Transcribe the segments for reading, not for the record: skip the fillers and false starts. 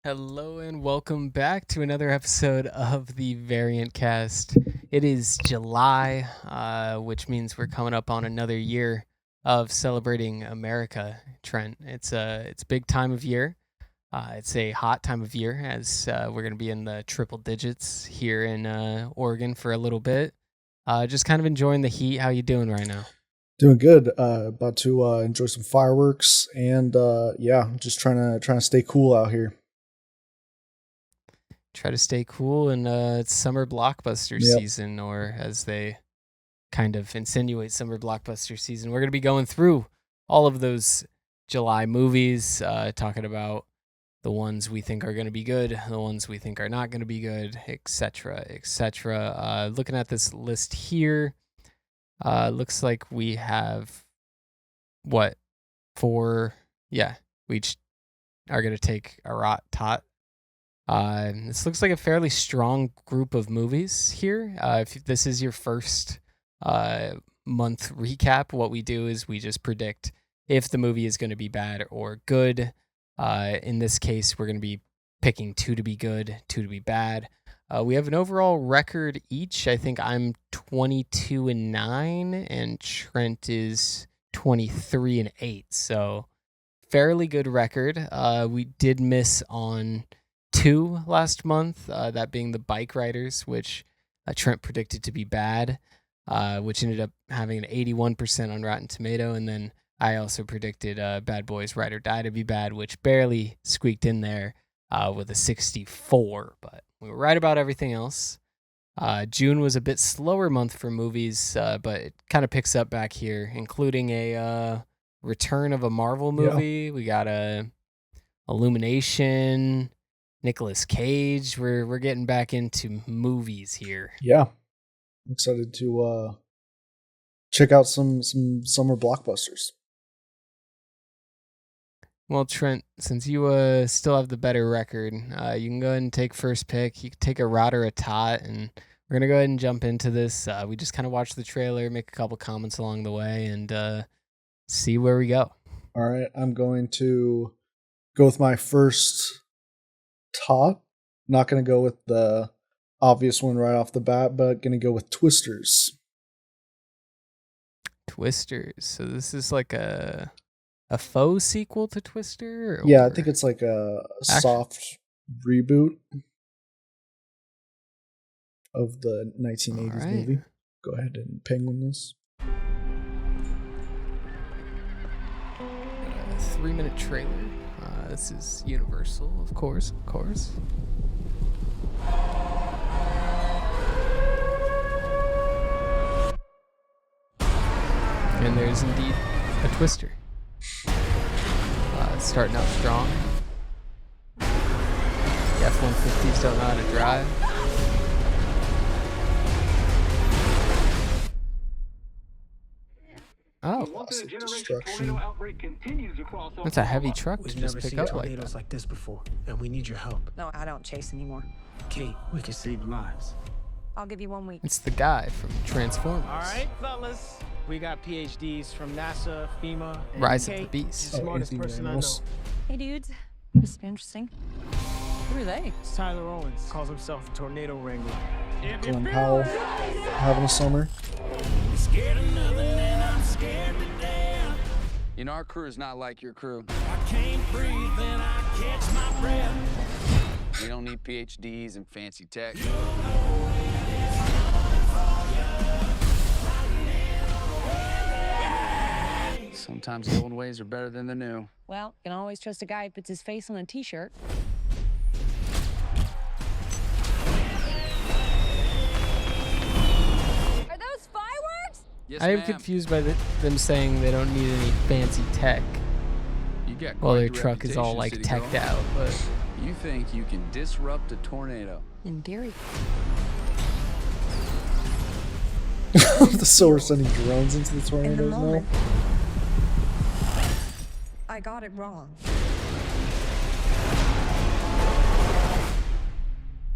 Hello and welcome back to another episode of the Variant Cast. It is July, which means we're coming up on another year of celebrating America, Trent. It's a big time of year. It's a hot time of year as we're going to be in the triple digits here in Oregon for a little bit. Just kind of enjoying the heat. How you doing right now? Doing good. About to enjoy some fireworks and just trying to stay cool out here. Try to stay cool, and it's summer blockbuster season, or as they kind of insinuate, summer blockbuster season. We're going to be going through all of those July movies, talking about the ones we think are going to be good, the ones we think are not going to be good, etc., etc. Looking at this list here, looks like we have four? Yeah, we each are going to take a tot. This looks like a fairly strong group of movies here. If this is your first month recap, what we do is we just predict if the movie is going to be bad or good. In this case, we're going to be picking two to be good, two to be bad. We have an overall record each. I think I'm 22-9, and Trent is 23-8. So fairly good record. We did miss on two last month, that being the Bike Riders, which Trent predicted to be bad, which ended up having an 81% on Rotten Tomato, and then I also predicted Bad Boys Ride or Die to be bad, which barely squeaked in there with a 64, but we were right about everything else. June was a bit slower month for movies, but it kind of picks up back here, including a return of a Marvel movie. Yeah. We got a Illumination, Nicolas Cage. We're getting back into movies here. Yeah, I'm excited to check out some summer blockbusters. Well, Trent, since you still have the better record, you can go ahead and take first pick. You can take a rot or a tot, and we're gonna go ahead and jump into this. We just kind of watch the trailer, make a couple comments along the way, and see where we go. All right, I'm going to go with my first tot. Not going to go with the obvious one right off the bat, but going to go with Twisters. Twisters. So this is like a faux sequel to Twister? Yeah, I think it's like a soft reboot of the 1980s movie. Go ahead and penguin this. 3-minute trailer. This is Universal, of course. And there's indeed a Twister. Starting out strong. The F-150s don't know how to drive. Oh, destruction. That's a heavy truck to just pick up like that. Like this before, and we need your help. No, I don't chase anymore. Kate, we can save lives. I'll give you 1 week. It's the guy from Transformers. All right, fellas. We got PhDs from NASA, FEMA, and Rise Kate, of the Beast. The smartest person I know. Hey, dudes. This is interesting. Who are they? It's Tyler Owens. Calls himself a tornado wrangler. Glenn Powell having a summer. Scared of nothing and I'm scared to death. You know, our crew is not like your crew. I can't breathe and I catch my breath. We don't need PhDs and fancy tech. Sometimes the old ways are better than the new. Well, you can always trust a guy who puts his face on a t-shirt. Are those fireworks? Yes, I am confused by them saying they don't need any fancy tech. You got Well, their quite the truck is all like reputation, teched City Girl. out, but You think you can disrupt a tornado? In theory. So we're sending drones into the tornadoes In the now? moment, I got it wrong.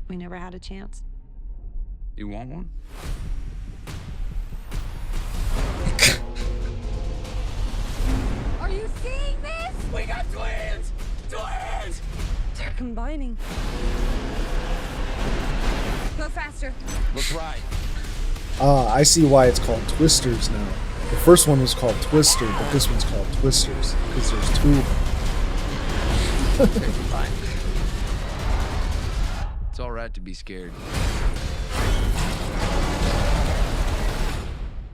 We never had a chance. You want one? Are you seeing this? We got twins! Twins! combining. Go faster. Let's ride. I see why it's called Twisters now. The first one was called Twister, but this one's called Twisters because there's two of them. It's all right to be scared.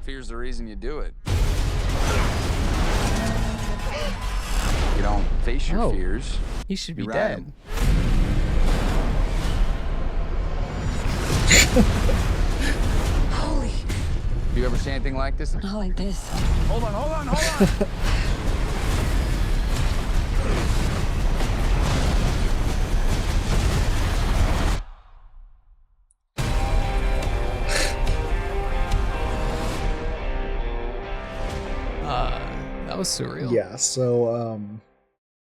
Fear's the reason you do it. You don't face your fears. He should be You ride dead. 'em. Holy. You ever see anything like this? Not like this. Hold on. That was surreal. Yeah, so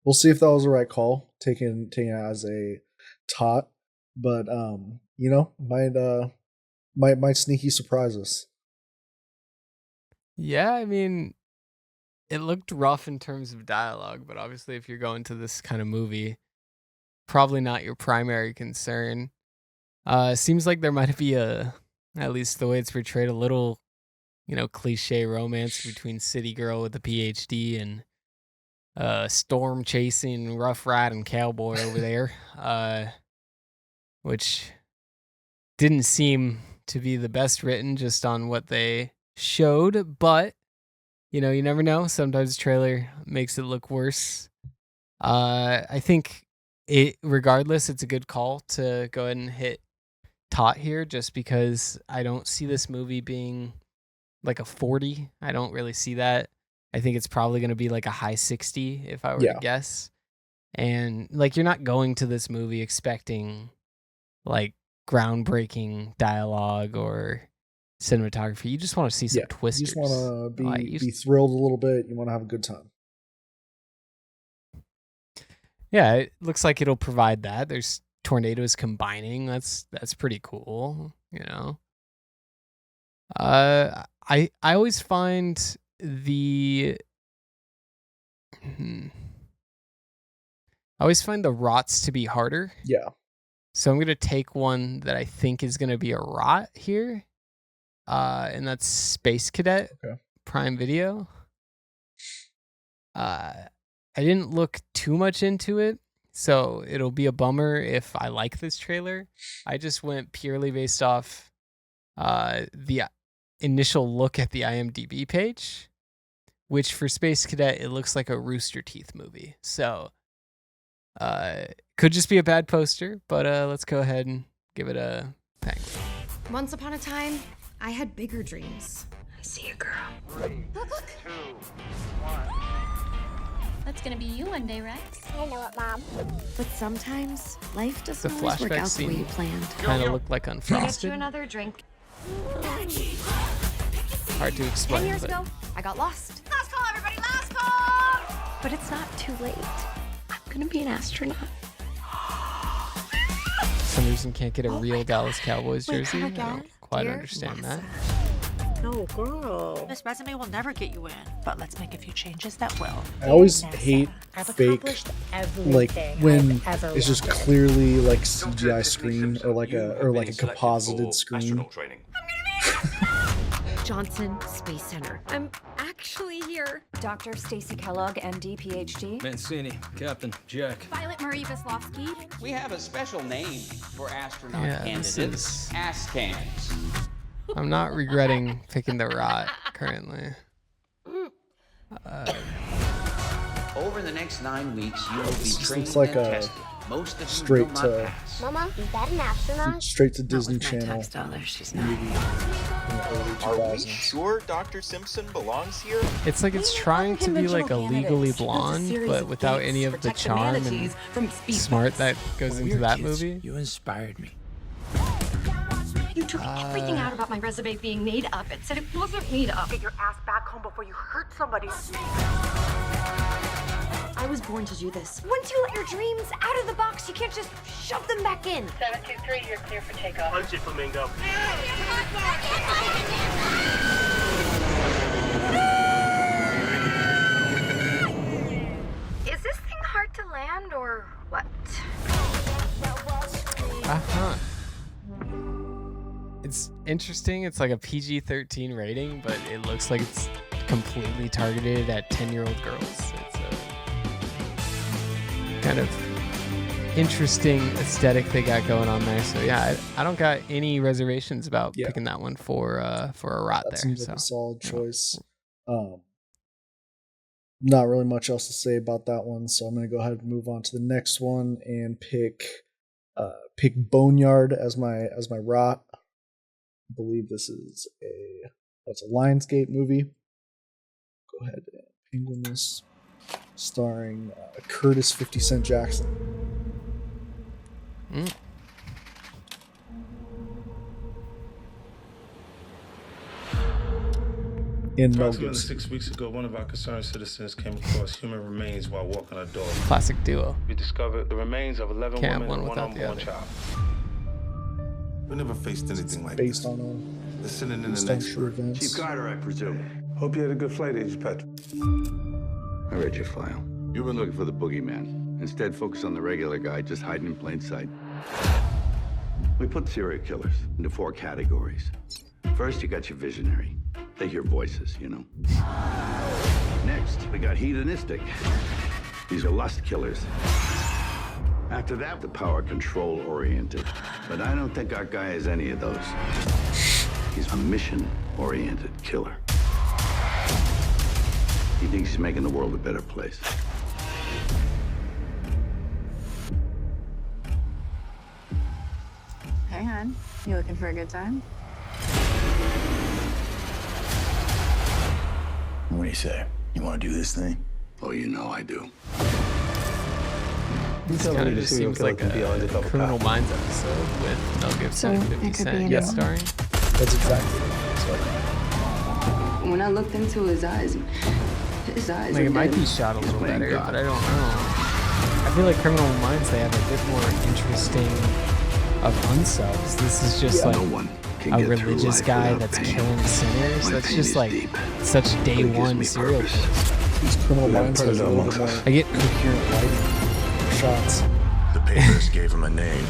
we'll see if that was the right call, taking it as a tot, but you know, might sneaky surprise us. Yeah, I mean, it looked rough in terms of dialogue, but obviously if you're going to this kind of movie, probably not your primary concern. Seems like there might be at least the way it's portrayed, a little, cliche romance between city girl with a PhD and storm chasing rough riding cowboy over there, which didn't seem to be the best written just on what they showed, but you never know. Sometimes the trailer makes it look worse. I think regardless, it's a good call to go ahead and hit tot here, just because I don't see this movie being like a 40. I don't really see that. I think it's probably going to be like a high 60 if I were to guess. And like, you're not going to this movie expecting like groundbreaking dialogue or cinematography. You just want to see some twisters. You just want to be thrilled a little bit. You want to have a good time. Yeah, it looks like it'll provide that. There's tornadoes combining. That's pretty cool, I always find the rots to be harder. Yeah. So I'm going to take one that I think is going to be a rot here. And that's Space Cadet, Prime Video. I didn't look too much into it, so it'll be a bummer if I like this trailer. I just went purely based off the initial look at the IMDb page, which for Space Cadet, it looks like a Rooster Teeth movie. So could just be a bad poster, but let's go ahead and give it a thank. Once upon a time, I had bigger dreams. I see a girl. 3, Look. 2, 1. That's gonna be you one day, Rex. I know it, Mom. But sometimes life The doesn't always work flashback out the way you scene planned. kind of looked like Get you Unfrosted. another drink. Hard to 10 explain. years but ago, I got lost. Last call, everybody, last call! But it's not too late. I'm gonna be an astronaut. for some reason can't get a real Dallas Cowboys Wait, jersey. come I again? don't quite Dear understand NASA. that. No, girl. This resume will never get you in, but let's make a few changes that will. I always NASA, hate I've fake, accomplished everything like when I've ever it's just wanted. clearly like CGI screen or like a composited screen. Johnson Space Center. I'm actually here. Dr. Stacy Kellogg, MD, PhD. Mancini, Captain, Jack. Violet Marie Vislovsky. We have a special name for astronaut Yeah, candidates. this is- Askans. I'm not regretting picking the rot currently. Over the next 9 weeks, you will be This trained looks like and a tested. Most of you straight will not to- pass. Mama, is that an astronaut? Straight to Not Disney with my Channel tax dollars, she's not. movie in the early Are we 2000s. sure Dr. Simpson belongs here? It's like it's trying to be like a Legally Blonde, but without any of the charm and smart that goes into that movie. You inspired me. You took everything out about my resume being made up. It said it wasn't made up. Get your ass back home before you hurt somebody. I was born to do this. Once you let your dreams out of the box, you can't just shove them back in. 723, you're clear for takeoff. Punch it, Flamingo. Is this thing hard to land or what? Uh-huh. It's interesting. It's like a PG-13 rating, but it looks like it's completely targeted at 10-year-old girls. It's a kind of interesting aesthetic they got going on there. So yeah, I don't got any reservations about picking that one for a rot that there. Seems so like a solid choice. Not really much else to say about that one, so I'm going to go ahead and move on to the next one and pick Boneyard as my rot. I believe this is a Lionsgate movie. Go ahead and penguin this, starring Curtis 50 Cent Jackson. Approximately 6 weeks ago, one of our concerned citizens came across human remains while walking a dog. Classic duo. We discovered the remains of 11 Can't women have and one one without the unborn other. child. We never faced anything like Based this. on Listening in based an on true expert. events. Chief Carter, I presume. Hope you had a good flight, Agent Patrick. I read your file. You've been looking for the boogeyman. Instead, focus on the regular guy just hiding in plain sight. We put serial killers into 4 categories. First, you got your visionary. They hear voices, you know. Next, we got hedonistic. These are lust killers. After that, the power control oriented. But I don't think our guy is any of those. He's a mission oriented killer. He thinks he's making the world a better place. Hey, hon. You looking for a good time? What do you say? You want to do this thing? Oh, you know I do. This kind of just seems like a Criminal Minds episode with Mel Gibson and 50 Cent guest starring. That's exactly what When I looked into his eyes Like it might be shot a little better, but I don't know. I feel like Criminal Minds, they have a bit more interesting of themselves. This is just like a religious guy that's killing sinners. That's just like such day one serial killer. These Criminal Minds has a little bit more I get coherent lighting shots. The papers gave him a name.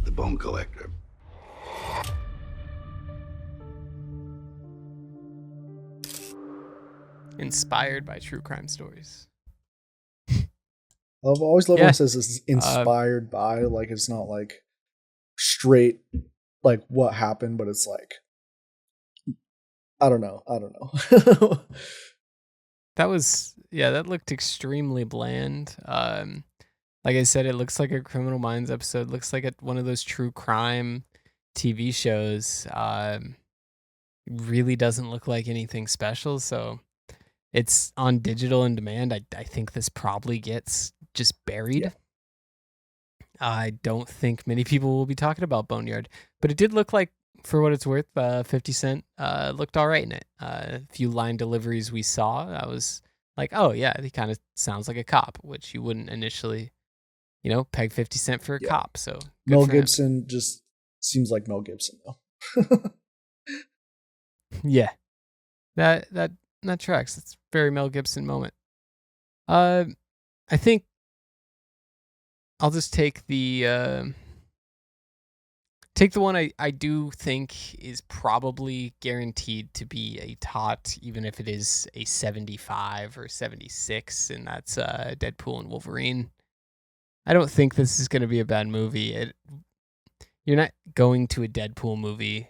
The bone collector. inspired by true crime stories. I've always loved when it says it's inspired by, like it's not like straight like what happened, but it's like I don't know. That looked extremely bland. Like I said, it looks like a Criminal Minds episode. Looks like one of those true crime TV shows. Really doesn't look like anything special. So it's on digital and demand. I think this probably gets just buried. Yeah. I don't think many people will be talking about Boneyard, but it did look like, for what it's worth, 50 Cent looked all right in it. A few line deliveries we saw, I was like, oh yeah, he kind of sounds like a cop, which you wouldn't initially, peg 50 Cent for a cop. So Mel Gibson just seems like Mel Gibson though. Yeah, that tracks. It's a very Mel Gibson moment. I think I'll just take the one I do think is probably guaranteed to be a tot, even if it is a 75 or 76, and that's Deadpool and Wolverine. I don't think this is going to be a bad movie. You're not going to a Deadpool movie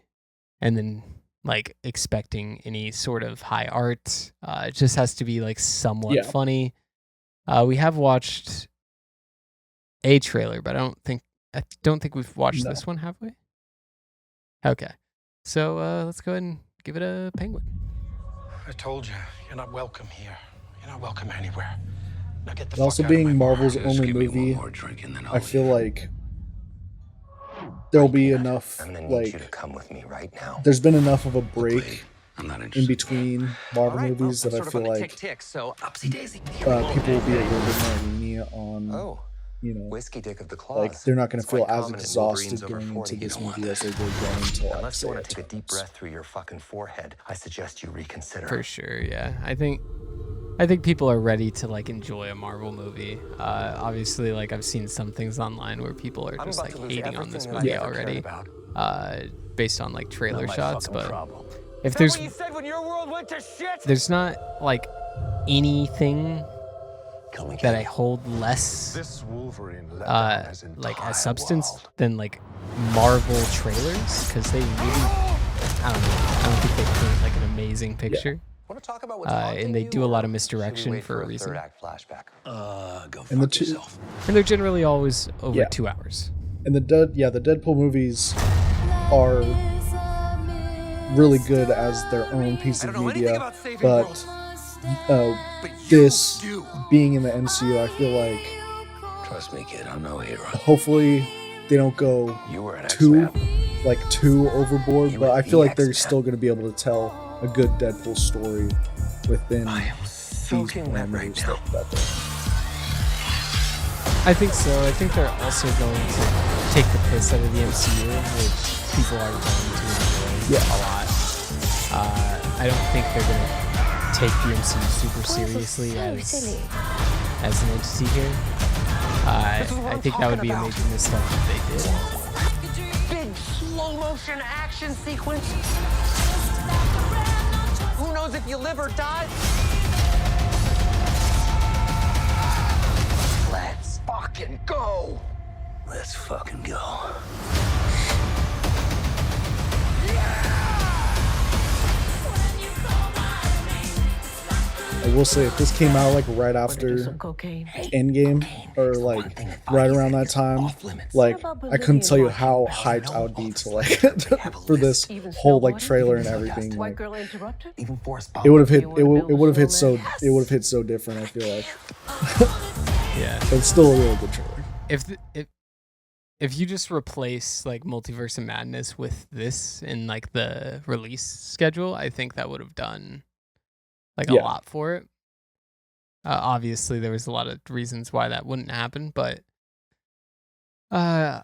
and then like expecting any sort of high art. It just has to be like somewhat funny. We have watched a trailer, but I don't think we've watched this one, have we? Okay. So let's go ahead and give it a penguin. I told you, you're not welcome here. You're not welcome anywhere. Now get the fuck also out being of my Marvel's only movie, I feel like there'll be enough, like, you to come with me right now. There's been enough of a break in between Marvel movies that I feel like so people will be a little bit more lenient on, Whiskey dick of the claws. like they're not going to feel as exhausted going into this movie as they were going into, like, Unless you want to take a deep breath through your fucking forehead, I suggest you reconsider. For sure, yeah. I think I think people are ready to like enjoy a Marvel movie. Obviously, like I've seen some things online where people are just like hating on this movie already, based on like trailer shots. But if there's not like anything that I hold less like as substance than like Marvel trailers, because they really, I don't think they paint like an amazing picture. And they do a lot of misdirection for a reason. And they're generally always over 2 hours. And the Deadpool movies are really good as their own piece of media, but this being in the MCU, I feel like, Trust me, kid, I'm no hero. Hopefully they don't go too overboard, but I feel like they're still going to be able to tell a good Deadpool story within these parameters that I think so. I think they're also going to take the piss out of the MCU, which people are going to enjoy a lot. I don't think they're going to take the MCU super seriously as an entity here. I think that would be a major misstep if they did. Big slow motion action sequence. Who knows if you live or die? Let's fucking go. Let's fucking go. I will say, if this came out like right after Endgame, or like right around that time, like I couldn't tell you how hyped I would be to like for this whole like trailer and everything. Like, it would have hit so different. I feel like. Yeah, but it's still a really good trailer. If you just replace like Multiverse of Madness with this in like the release schedule, I think that would have done like a lot for it. Obviously there was a lot of reasons why that wouldn't happen, but I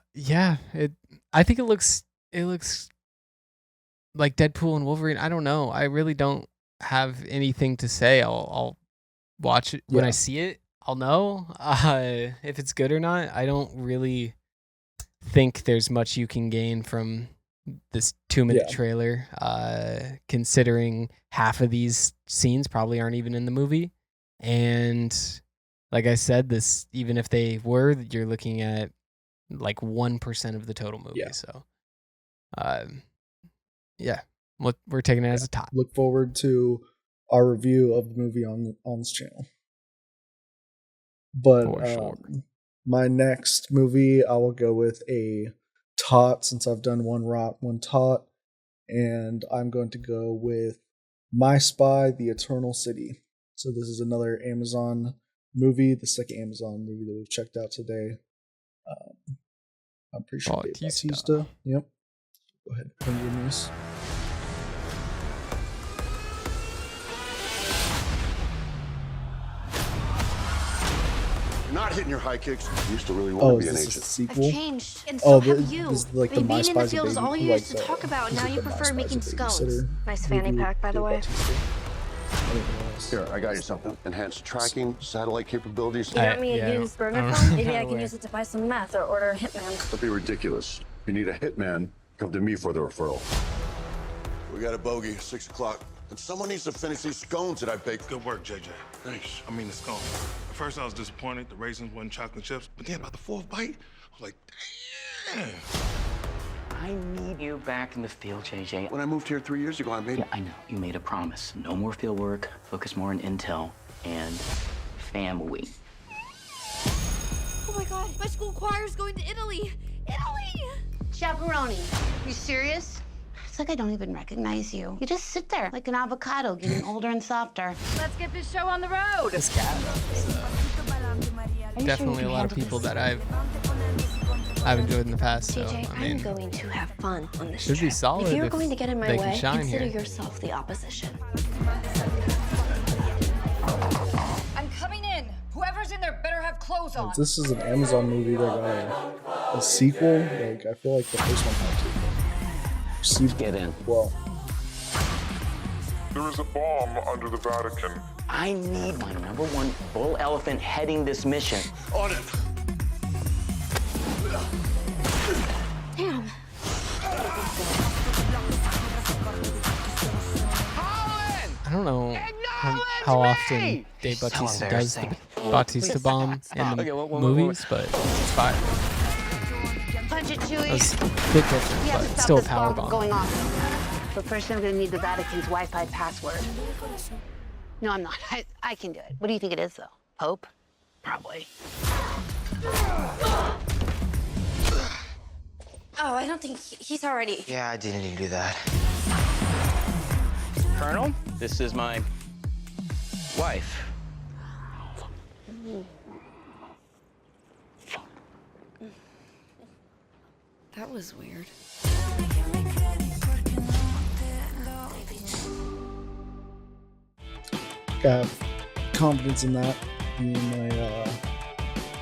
think it looks like Deadpool and Wolverine. I don't know. I really don't have anything to say. I'll watch it when I see it. I'll know if it's good or not. I don't really think there's much you can gain from this 2-minute trailer, considering half of these scenes probably aren't even in the movie. And like I said, this, even if they were, you're looking at like 1% of the total movie. So we're taking it as a top. Look forward to our review of the movie on this channel. But my next movie, I will go with a tot, since I've done one rot, one tot, and I'm going to go with My Spy, The Eternal City. So this is another Amazon movie, the second Amazon movie that we've checked out today. I'm pretty sure Dave Bautista. Yep. Go ahead, bring your news. You're not hitting your high kicks. You used to really want to be an agent. Is this a sequel? I've changed, and so have you. This is like the My Being in the Spy's a field is Baby- all you like used to the- talk about. Now this is you the My prefer Spy's a making scones. Babysitter Nice fanny movie pack, by the with way. Bautista. I didn't realize. Here, I got you something. Enhanced tracking, satellite capabilities. You want me to use sperm phone? Maybe I can use it to buy some meth or order a hitman. Don't be ridiculous. If you need a hitman, come to me for the referral. We got a bogey, 6 o'clock. And someone needs to finish these scones that I baked. Good work, JJ. Thanks. I mean, the scone. At first, I was disappointed. The raisins wasn't chocolate chips. But then about the 4th bite, I was like, damn. I need you back in the field, JJ. When I moved here 3 years ago, I made... Yeah, I know. You made a promise. No more field work. Focus more on intel and family. Oh my god, my school choir's going to Italy! Italy! Chaperone, you serious? It's like I don't even recognize you. You just sit there like an avocado getting older and softer. Let's get this show on the road. This guy, definitely a lot of people that I've enjoyed in the past. So TJ, I mean, I'm going to have fun on this should be trip. solid If you're if going to get in my they can way, shine consider here. yourself the opposition. I'm coming in. Whoever's in there better have clothes on. If this is an Amazon movie that got a sequel, like I feel like the first one had to. Get in. Well, there is a bomb under the Vatican. I need my #1 bull elephant heading this mission. On it. Damn. I don't know how often Dave Bautista does the Bautista bomb in the movies, but it's fire. Punch it, Chewie. It's a bit different, We have but to stop still a this power bomb bomb. going off. But first, I'm going to need the Vatican's Wi-Fi password. No, I'm not. I can do it. What do you think it is, though? Pope? Probably. Oh, I don't think he's already. Yeah, I didn't need to do that. Colonel, this is my wife. That was weird. Got confidence in that being my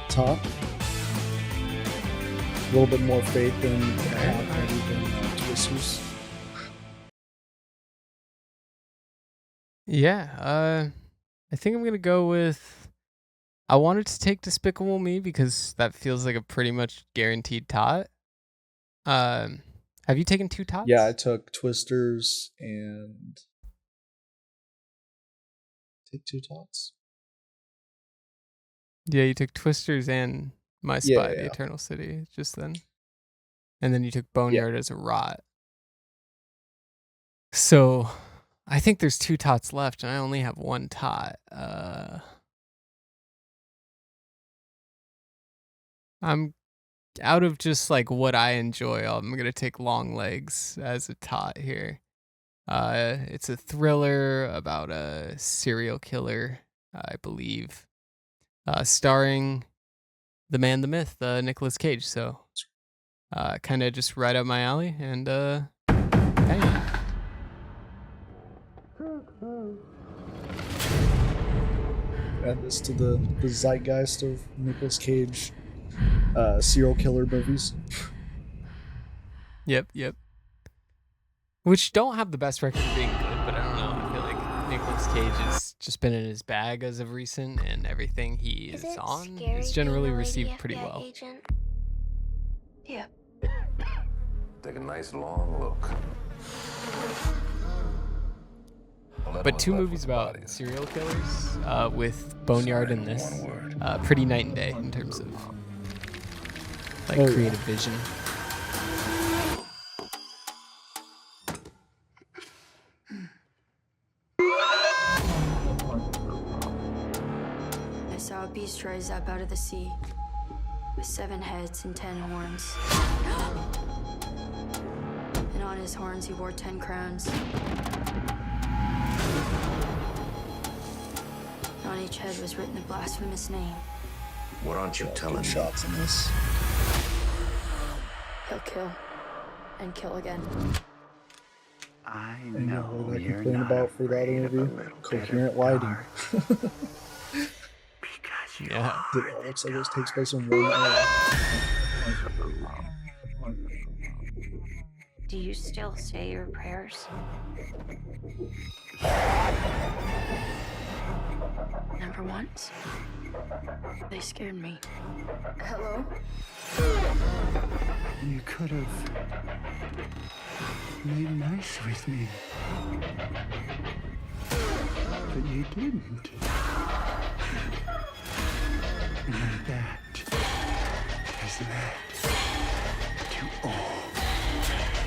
top. A little bit more faith than I have maybe than Twisters. Yeah, I think I'm gonna go with. I wanted to take Despicable Me because that feels like a pretty much guaranteed tot. Have you taken 2 tots? Yeah, I took Twisters and take 2 tots. Yeah, you took Twisters and My Spy, Yeah, The yeah. Eternal City, just then. And then you took Boneyard as a rot. So, I think there's 2 tots left, and I only have 1 tot. I'm out of just like what I enjoy. I'm gonna take Longlegs as a tot here. It's a thriller about a serial killer, I believe, starring the man, the myth, Nicolas Cage. So, kind of just right up my alley. And hey. Add this to the zeitgeist of Nicolas Cage serial killer movies. Yep. Which don't have the best record of being good, but I don't know. I feel like Nicolas Cage has just been in his bag as of recent, and everything he is on is generally received pretty well. Agent? Yeah. Take a nice long look. But 2 movies about serial killers, with Boneyard and this, pretty night and day in terms of like creative vision. I saw a beast rise up out of the sea with 7 heads and 10 horns. And on his horns he wore 10 crowns. On each head was written a blasphemous name. What aren't you telling me? Shots in this. He'll kill and kill again. I And know what I you're complain not about for that afraid of a interview? little Coherent bit of lighting. Because you Yeah. It all looks like this takes place in one area. Do you still say your prayers? #1s? They scared me. Hello? You could have made nice with me. But you didn't. And that has led to all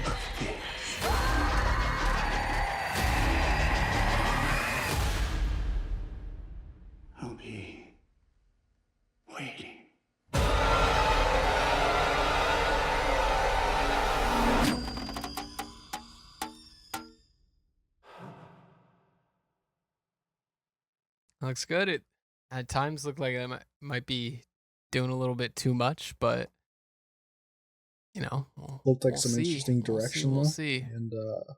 of this. I'll be waiting. Looks good. It at times looked like I might be doing a little bit too much, but you know, Looked like we'll some see. interesting direction. We'll though. see. And the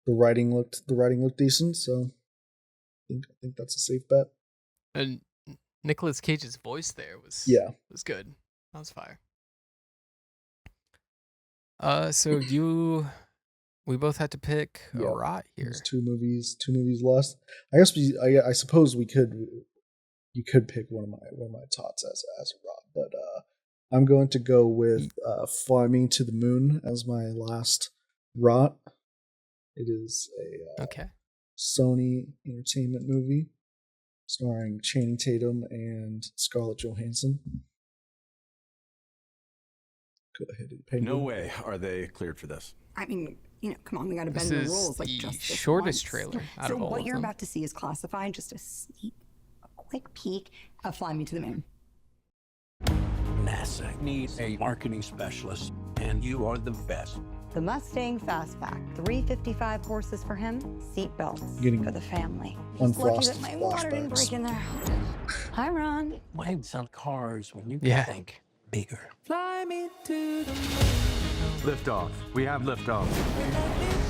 writing looked decent, so I think that's a safe bet. And Nicolas Cage's voice there was good. That was fire. So you we both had to pick a rot here. There's two movies less. I guess I suppose you could pick one of my tots as a rot, but I'm going to go with Fly Me to the Moon as my last rot. It is a Sony Entertainment movie starring Channing Tatum and Scarlett Johansson. Go ahead and pay. No way are they cleared for this. I mean, come on, we got to bend the rules. Like just the shortest trailer out so of all what of you're them. about to see is classified. Just a quick peek of Fly Me to the Moon. NASA needs a marketing specialist, and you are the best. The Mustang Fastback, 355 horses for him, seat belts for the family. Just lucky that my water didn't break in there. Hi, Ron. Why sell cars when you think bigger? Fly me to the Liftoff. We have liftoff.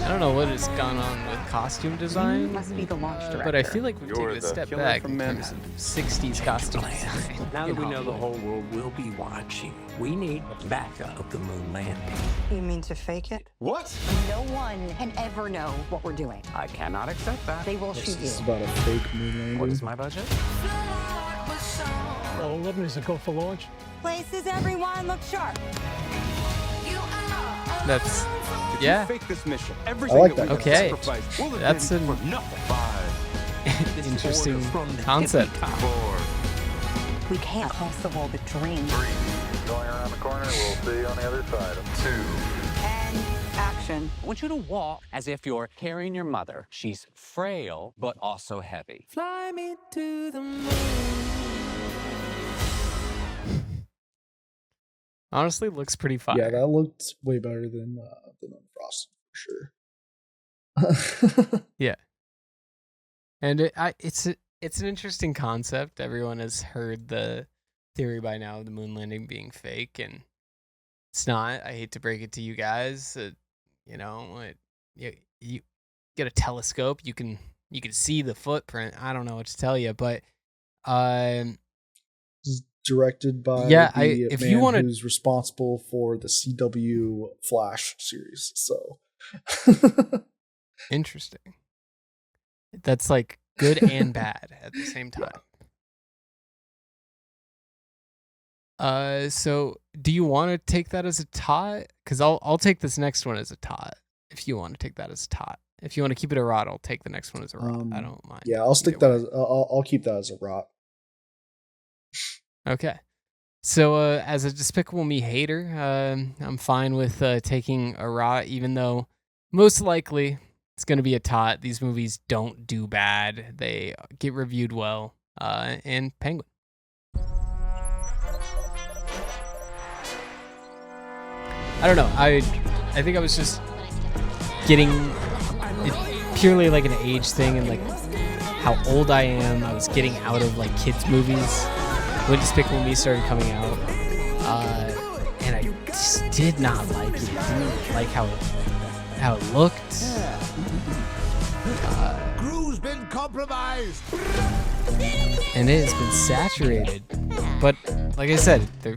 I don't know what has gone on with costume design, Must be the launch director. but I feel like we've taken a step back in terms of 60s costume design. Now that we know the whole world will be watching, we need backup of the moon landing. You mean to fake it? What? No one can ever know what we're doing. I cannot accept that. They will shoot This is you. about a fake moon landing. What is my budget? Well, 11 is a go for launch. Places, everyone, look sharp. That's Fake this mission. Every I like that. that. Okay. We'll That's an interesting concept. We can't cross the wall with dreams. 3. Going around the corner, we'll see you on the other side. 2. And action. I want you to walk as if you're carrying your mother. She's frail, but also heavy. Fly me to the moon. Honestly, looks pretty fire. Yeah, that looked way better than Unfrosted for sure. Yeah, and it's an interesting concept. Everyone has heard the theory by now of the moon landing being fake, and it's not. I hate to break it to you guys. You get a telescope, you can see the footprint. I don't know what to tell you, but directed by if man you want who's responsible for the CW Flash series. So interesting. That's like good and bad at the same time. So do you want to take that as a tot? Because I'll take this next one as a tot. If you want to take that as a tot. If you want to keep it a rot, I'll take the next one as a rot. I don't mind. Yeah, I'll stick that as I'll keep that as a rot. Okay. So as a Despicable Me hater, I'm fine with taking a rot, even though most likely it's going to be a tot. These movies don't do bad. They get reviewed well. And Penguin. I don't know. I think I was just getting it purely like an age thing and like how old I am. I was getting out of like kids movies when Despicable Me started coming out, and I just did not like it. Didn't like how it looked. Crew's been compromised. And it has been saturated. But like I said, they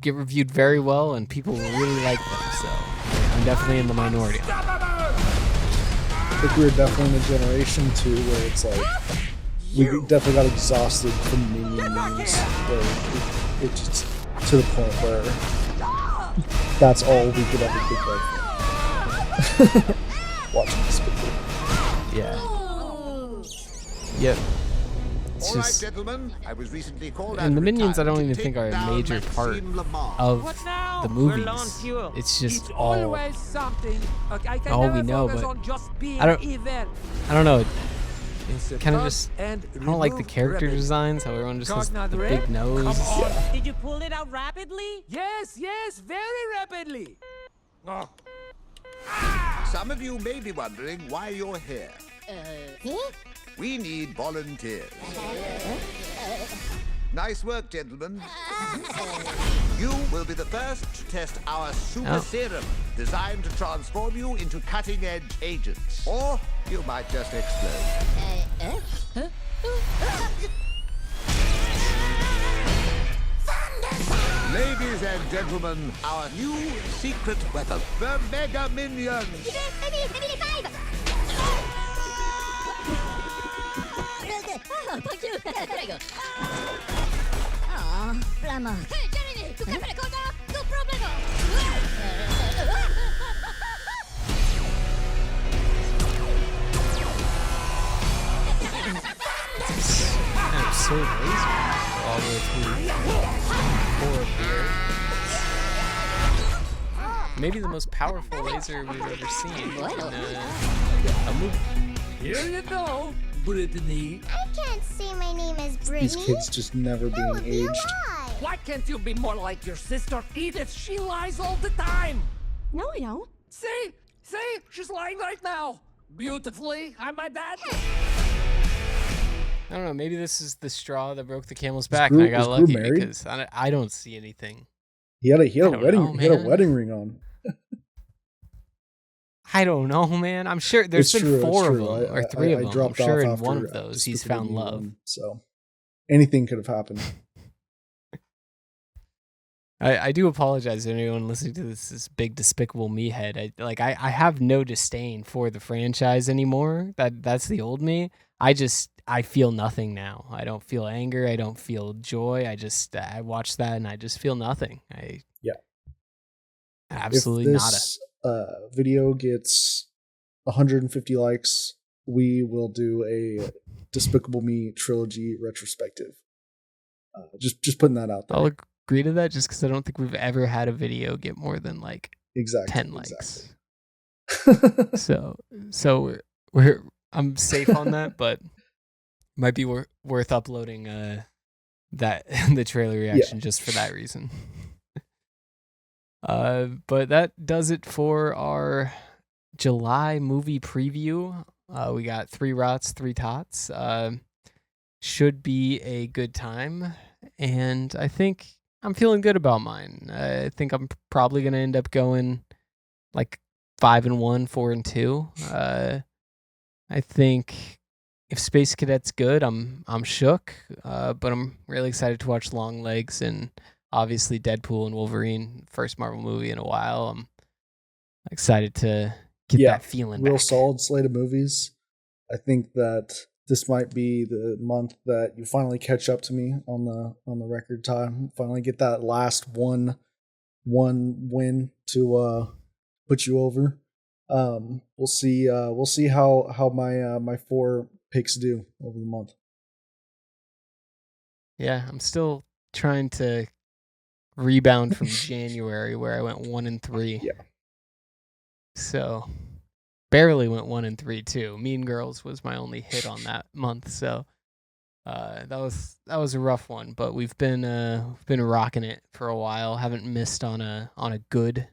get reviewed very well, and people really like them. So I'm definitely in the minority. I think we were definitely in a generation too where it's like we definitely got exhausted from Minion memes, where it just to the point where that's all we could ever think of. Watching this video. Yeah. Yep. All right, gentlemen, I was recently called and the Minions, I don't even think are a major part of the movies. It's just all we know. But I don't know. It's kind of just I don't like the character designs. How everyone just has the big nose. Did you pull it out rapidly? Yes, very rapidly. Oh. Some of you may be wondering why you're here. We need volunteers. Nice work, gentlemen. You will be the first to test our super serum, designed to transform you into cutting-edge agents. Or you might just explode. Ladies and gentlemen, our new secret weapon, the Mega Minions. Oh, thank you. There you go. Aw, Flama. Hey, Jeremy, tu capre cosa? Tu problema. An absurd laser all the way through 4 here. Maybe the most powerful laser we've ever seen in a movie. Here you go, Brittany. I can't say my name is Brittany. These kids just never being aged. Why can't you be more like your sister Edith? She lies all the time. No, I don't. See, she's lying right now. Beautifully, I'm my dad. I don't know. Maybe this is the straw that broke the camel's back, and I got lucky because I don't see anything. He had a wedding ring on. I don't know, man. I'm sure there's been 4 of them or 3 of them. I'm sure in one of those he's found love. So anything could have happened. I do apologize to anyone listening to this big Despicable Me head. I have no disdain for the franchise anymore. That's the old me. I feel nothing now. I don't feel anger. I don't feel joy. I watch that and I just feel nothing. Absolutely nada. Video gets 150 likes, we will do a Despicable Me trilogy retrospective. Just putting that out there. I'll agree to that just because I don't think we've ever had a video get more than 10 likes. So I'm safe on that, but might be worth uploading the trailer reaction just for that reason. But that does it for our July movie preview. We got 3 rots, 3 tots. Should be a good time, and I think I'm feeling good about mine. I think I'm probably gonna end up going 5-1, 4-2. I think if Space Cadet's good, I'm shook. But I'm really excited to watch Longlegs and obviously Deadpool and Wolverine, first Marvel movie in a while. I'm excited to get that feeling real back. Solid slate of movies. I think that this might be the month that you finally catch up to me on the record time. Finally get that last one win to put you over. We'll see how my 4 picks do over the month. Yeah, I'm still trying to rebound from January where I went 1-3. Yeah. So barely went 1-3 too. Mean Girls was my only hit on that month, so that was a rough one. But we've been rocking it for a while. Haven't missed on a good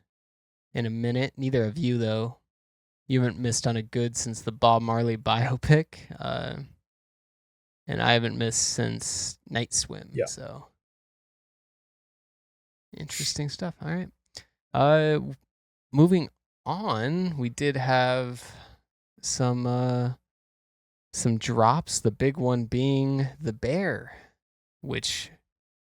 in a minute. Neither of you though. You haven't missed on a good since the Bob Marley biopic, and I haven't missed since Night Swim. Yeah. So interesting stuff. All right. Moving on, we did have some drops. The big one being The Bear, which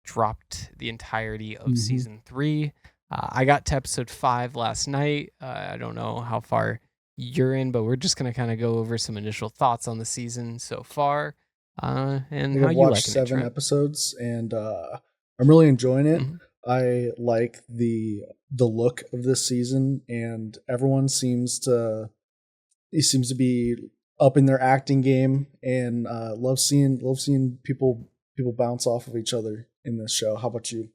dropped the entirety of season 3. I got to episode 5 last night. I don't know how far you're in, but we're just gonna kind of go over some initial thoughts on the season so far, and how you watched liking 7 it, episodes, and I'm really enjoying it. I like the look of this season, and everyone seems to be up in their acting game, and love seeing people bounce off of each other in this show. How about you?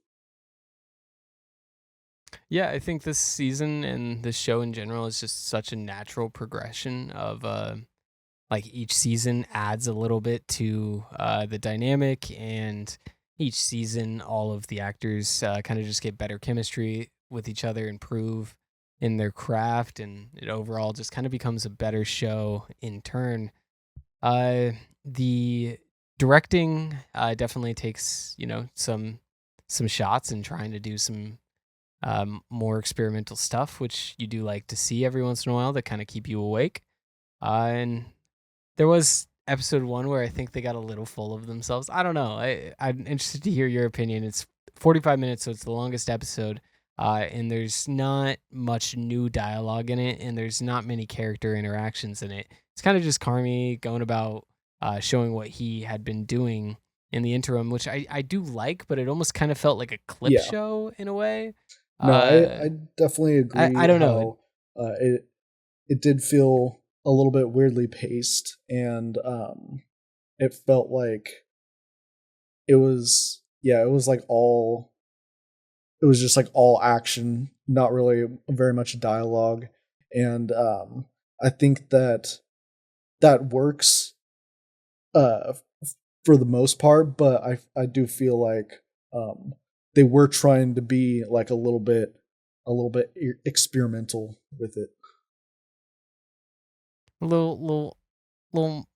Yeah, I think this season and this show in general is just such a natural progression of each season adds a little bit to the dynamic, and each season all of the actors kind of just get better chemistry with each other, improve in their craft, and it overall just kind of becomes a better show in turn. The directing definitely takes some shots and trying to do some more experimental stuff, which you do like to see every once in a while, that kind of keep you awake. And there was episode 1 where I think they got a little full of themselves. I don't know. I'm interested to hear your opinion. 45 minutes, so it's the longest episode. And there's not much new dialogue in it, and there's not many character interactions in it. It's kind of just Carmy going about showing what he had been doing in the interim, which I do like, but it almost kind of felt like a clip show in a way. No, I definitely agree. I don't know. It did feel a little bit weirdly paced, and it felt like it was just like all action, not really very much dialogue. And I think that works for the most part, but I do feel like they were trying to be like a little bit experimental with it. A little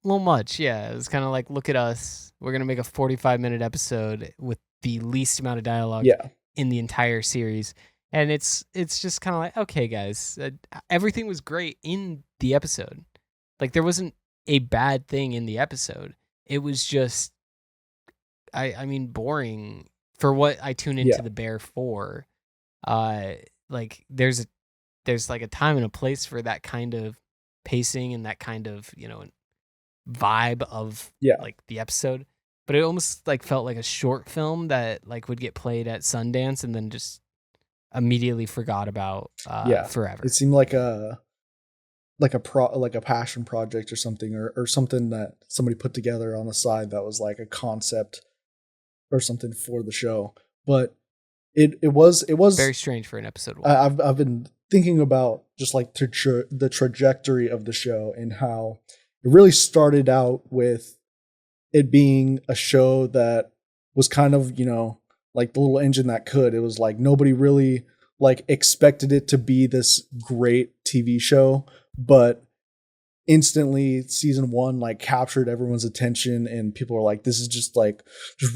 much, yeah. It was kind of like, look at us. We're gonna make a 45-minute episode with the least amount of dialogue in the entire series, and it's just kind of like, okay, guys, everything was great in the episode. Like, there wasn't a bad thing in the episode. It was just, I mean, boring for what I tune into the Bear for. Like, there's like a time and a place for that kind of pacing and that kind of, vibe of like the episode, but it almost like felt like a short film that like would get played at Sundance and then just immediately forgot about forever. It seemed like a passion project or something, or something that somebody put together on the side that was like a concept or something for the show. But it was very strange for an episode 1. I've been thinking about just like the trajectory of the show and how it really started out with it being a show that was kind of, like the little engine that could. It was like nobody really like expected it to be this great TV show, but instantly season 1 like captured everyone's attention, and people are like, this is just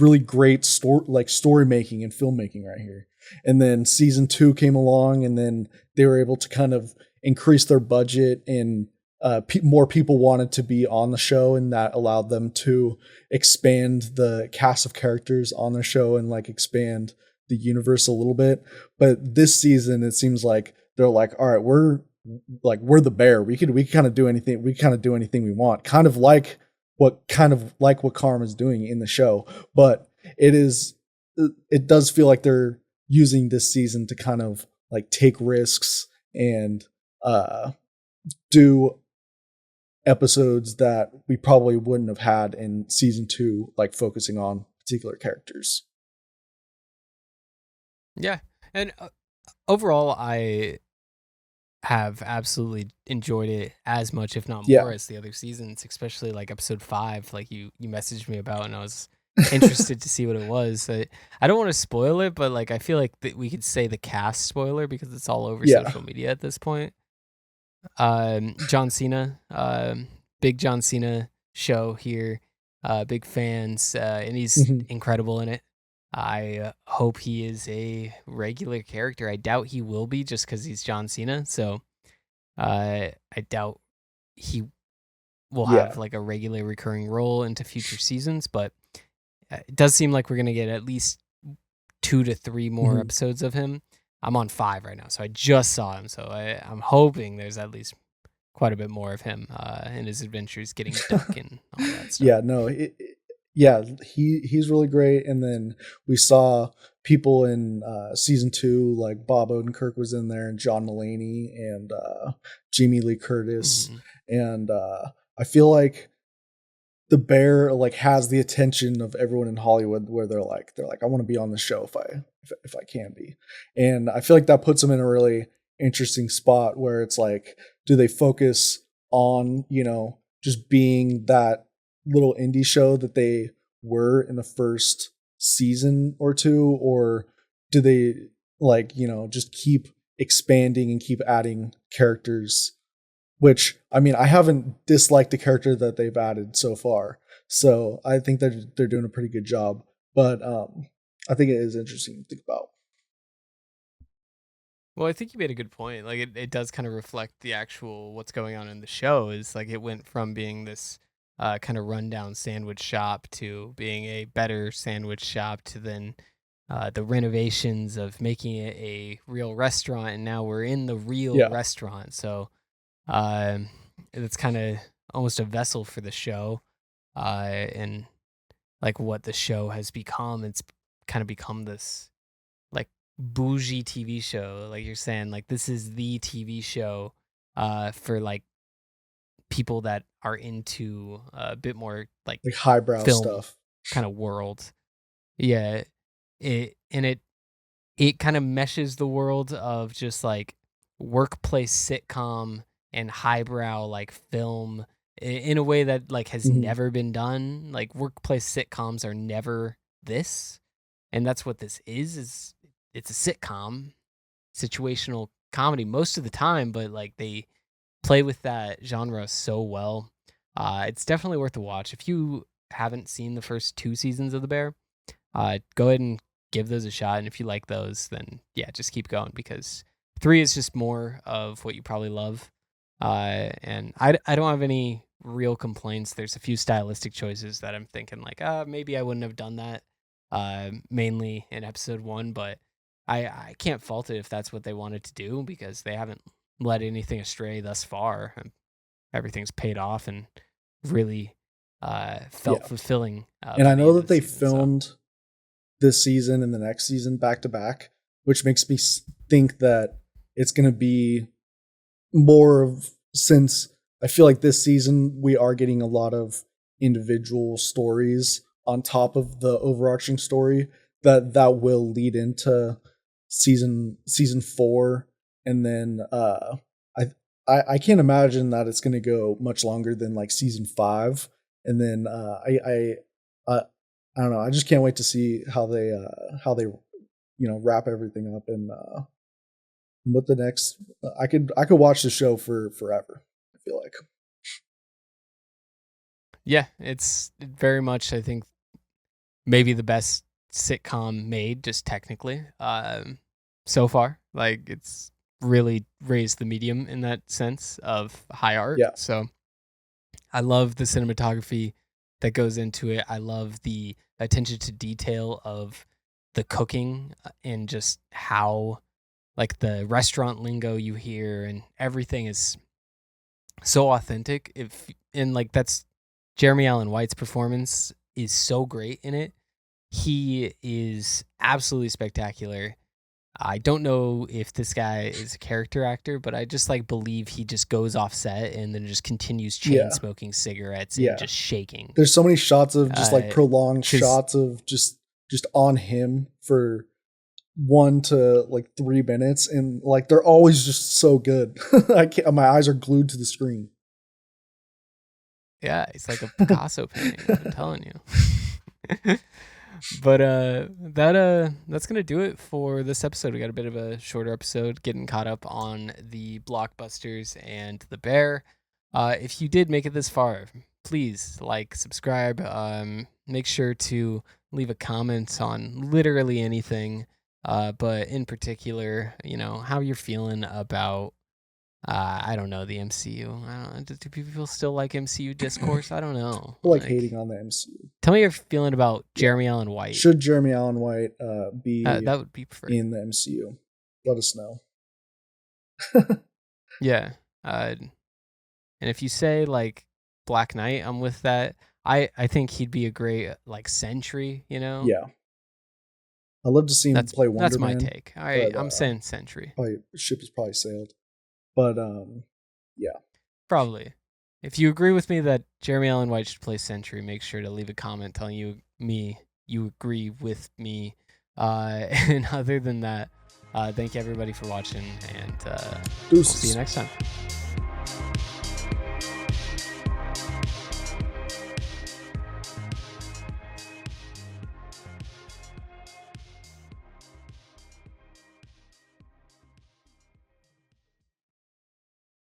really great story making and filmmaking right here. And then season 2 came along, and then they were able to kind of increase their budget, and more people wanted to be on the show, and that allowed them to expand the cast of characters on the show and like expand the universe a little bit. But this season, it seems like they're like, all right, we're the Bear. We kind of do anything. We kind of do anything we want. Kind of like what Karma's doing in the show. But it does feel like they're using this season to kind of like take risks and do episodes that we probably wouldn't have had in season 2, like focusing on particular characters. Yeah. And overall, I have absolutely enjoyed it as much, if not more, as the other seasons, especially like episode 5, like you messaged me about, and I was interested to see what it was. I don't want to spoil it, but like I feel like we could say the cast spoiler because it's all over social media at this point. John Cena, big John Cena show here, big fans, and he's incredible in it. I hope he is a regular character. I doubt he will be, just because he's John Cena. So I doubt he will have like a regular recurring role into future seasons, but it does seem like we're going to get at least 2 to 3 more episodes of him. I'm on 5 right now, so I just saw him. So I'm hoping there's at least quite a bit more of him and his adventures getting duck and all that stuff. He's really great. And then we saw people in season 2, like Bob Odenkirk was in there, and John Mulaney, and Jamie Lee Curtis. And I feel like the Bear like has the attention of everyone in Hollywood, where they're like, I want to be on the show if I can be. And I feel like that puts them in a really interesting spot where it's like, do they focus on, just being that little indie show that they were in the first season or 2, or do they just keep expanding and keep adding characters? Which, I mean, I haven't disliked the character that they've added so far, so I think that they're doing a pretty good job. But I think it is interesting to think about. Well, I think you made a good point. Like, it does kind of reflect the actual what's going on in the show. Is like it went from being this kind of rundown sandwich shop to being a better sandwich shop to then the renovations of making it a real restaurant, and now we're in the real restaurant. So it's kind of almost a vessel for the show, and like what the show has become. It's kind of become this like bougie TV show, like you're saying. Like this is the TV show for like people that are into a bit more like highbrow film stuff kind of world. Yeah, it kind of meshes the world of just like workplace sitcom and highbrow like film in a way that like has never been done. Like workplace sitcoms are never this, and that's what this is it's a sitcom, situational comedy most of the time, but like they play with that genre so well. It's definitely worth a watch. If you haven't seen the first 2 seasons of The Bear, go ahead and give those a shot, and if you like those, then yeah, just keep going, because 3 is just more of what you probably love. And I don't have any real complaints. There's a few stylistic choices that I'm thinking like, maybe I wouldn't have done that mainly in episode 1, but I can't fault it if that's what they wanted to do, because they haven't let anything astray thus far. Everything's paid off and really felt fulfilling. And I know that they filmed this season and the next season back to back, which makes me think that it's going to be more of, since I feel like this season we are getting a lot of individual stories on top of the overarching story, that will lead into season 4. And then I can't imagine that it's going to go much longer than like season 5. And then I don't know. I just can't wait to see how they wrap everything up, and what the next. I could watch the show for forever, I feel like. Yeah, it's very much, I think, maybe the best sitcom made, just technically, so far. Like, it's really raised the medium in that sense of high art. Yeah. So I love the cinematography that goes into it. I love the attention to detail of the cooking and just how like the restaurant lingo you hear, and everything is so authentic. That's Jeremy Allen White's performance is so great in it. He is absolutely spectacular. I don't know if this guy is a character actor, but I just like believe he just goes off set and then just continues chain smoking cigarettes and just shaking. There's so many shots of just like prolonged shots of just on him for 1 to like 3 minutes, and like they're always just so good. My eyes are glued to the screen. Yeah, it's like a Picasso painting. I'm telling you. But that's gonna do it for this episode. We got a bit of a shorter episode, getting caught up on the blockbusters and the Bear. If you did make it this far, please like, subscribe. Make sure to leave a comment on literally anything, but in particular, how you're feeling about I don't know, the MCU. I don't know. Do people still like MCU discourse? I don't know. Like hating on the MCU. Tell me your feeling about Jeremy Allen White. Should Jeremy Allen White be that would be preferred in the MCU? Let us know. Yeah. And if you say like Black Knight, I'm with that. I think he'd be a great like Sentry, Yeah. I'd love to see him play Wonder That's Man. my take. All right, I'm saying Sentry. Ship has probably sailed. But yeah. Probably. If you agree with me that Jeremy Allen White should play Sentry, make sure to leave a comment telling you agree with me. And other than that, thank you everybody for watching, and we'll see you next time.